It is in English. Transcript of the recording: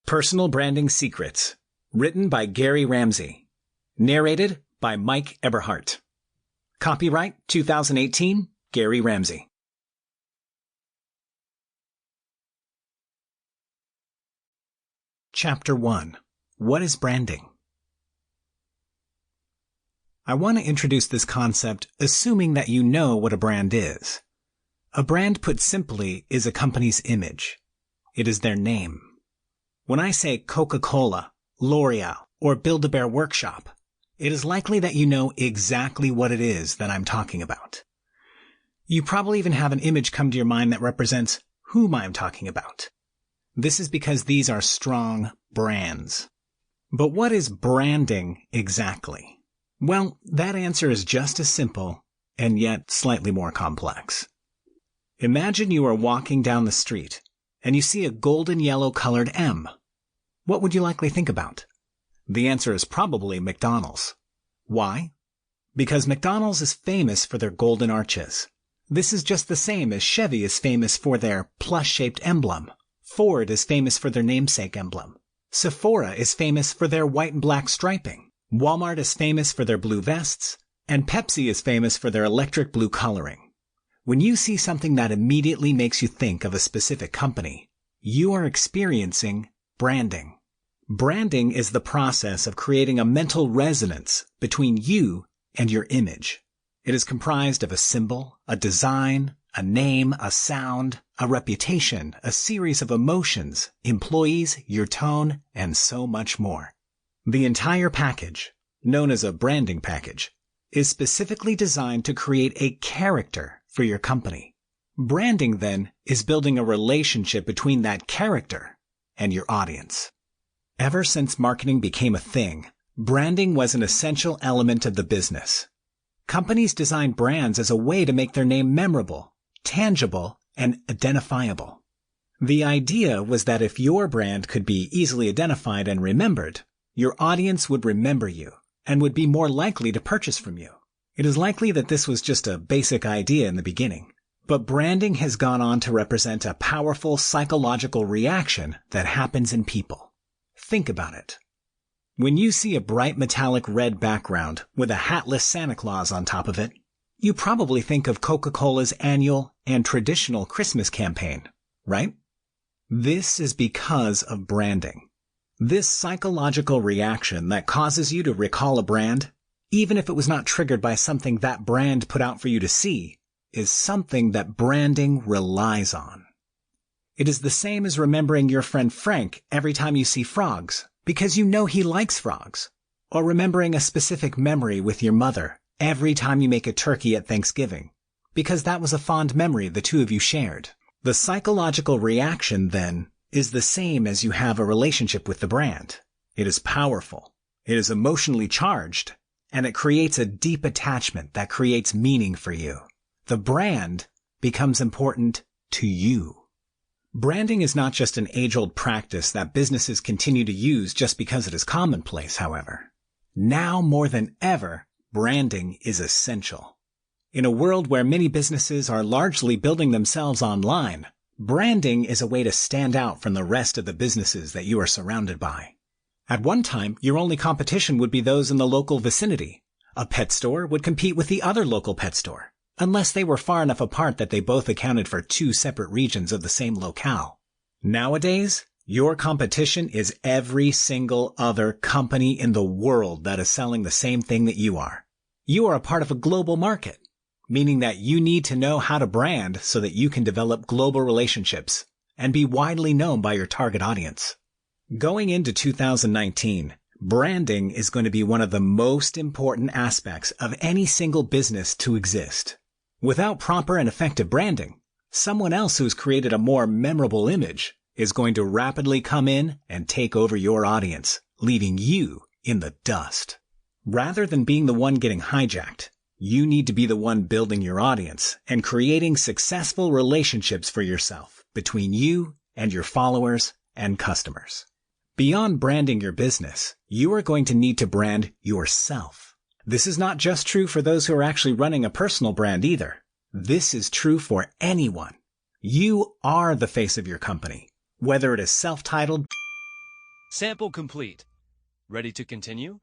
Personal Branding Secrets, written by Gary Ramsey, narrated by Mike Eberhardt. Copyright 2018, Gary Ramsey. Chapter 1. What is branding? I want to introduce this concept assuming that you know what a brand is. A brand, put simply, is a company's image. It is their name. When I say Coca-Cola, L'Oreal, or Build-A-Bear Workshop, it is likely that you know exactly what it is that I'm talking about. You probably even have an image come to your mind that represents whom I'm talking about. This is because these are strong brands. But what is branding exactly? Well, that answer is just as simple and yet slightly more complex. Imagine you are walking down the street and you see a golden yellow colored M. What would you likely think about? The answer is probably McDonald's. Why? Because McDonald's is famous for their golden arches. This is just the same as Chevy is famous for their plus-shaped emblem. Ford is famous for their namesake emblem. Sephora is famous for their white and black striping. Walmart is famous for their blue vests. And Pepsi is famous for their electric blue coloring. When you see something that immediately makes you think of a specific company, you are experiencing branding. Branding is the process of creating a mental resonance between you and your image. It is comprised of a symbol, a design, a name, a sound, a reputation, a series of emotions, employees, your tone, and so much more. The entire package, known as a branding package, is specifically designed to create a character for your company. Branding, then, is building a relationship between that character and your audience. Ever since marketing became a thing, branding was an essential element of the business. Companies designed brands as a way to make their name memorable, tangible, and identifiable. The idea was that if your brand could be easily identified and remembered, your audience would remember you and would be more likely to purchase from you. It is likely that this was just a basic idea in the beginning, but branding has gone on to represent a powerful psychological reaction that happens in people. Think about it. When you see a bright metallic red background with a hatless Santa Claus on top of it, you probably think of Coca-Cola's annual and traditional Christmas campaign, right? This is because of branding. This psychological reaction that causes you to recall a brand, even if it was not triggered by something that brand put out for you to see, is something that branding relies on. It is the same as remembering your friend Frank every time you see frogs, because you know he likes frogs, or remembering a specific memory with your mother every time you make a turkey at Thanksgiving, because that was a fond memory the two of you shared. The psychological reaction, then, is the same as you have a relationship with the brand. It is powerful, it is emotionally charged, and it creates a deep attachment that creates meaning for you. The brand becomes important to you. Branding is not just an age-old practice that businesses continue to use just because it is commonplace, however. Now more than ever, branding is essential. In a world where many businesses are largely building themselves online, branding is a way to stand out from the rest of the businesses that you are surrounded by. At one time, your only competition would be those in the local vicinity. A pet store would compete with the other local pet store, unless they were far enough apart that they both accounted for two separate regions of the same locale. Nowadays, your competition is every single other company in the world that is selling the same thing that you are. You are a part of a global market, meaning that you need to know how to brand so that you can develop global relationships and be widely known by your target audience. Going into 2019, branding is going to be one of the most important aspects of any single business to exist. Without proper and effective branding, someone else who's created a more memorable image is going to rapidly come in and take over your audience, leaving you in the dust. Rather than being the one getting hijacked, you need to be the one building your audience and creating successful relationships for yourself between you and your followers and customers. Beyond branding your business, you are going to need to brand yourself. This is not just true for those who are actually running a personal brand either. This is true for anyone. You are the face of your company, whether it is self-titled Sample complete. Ready to continue?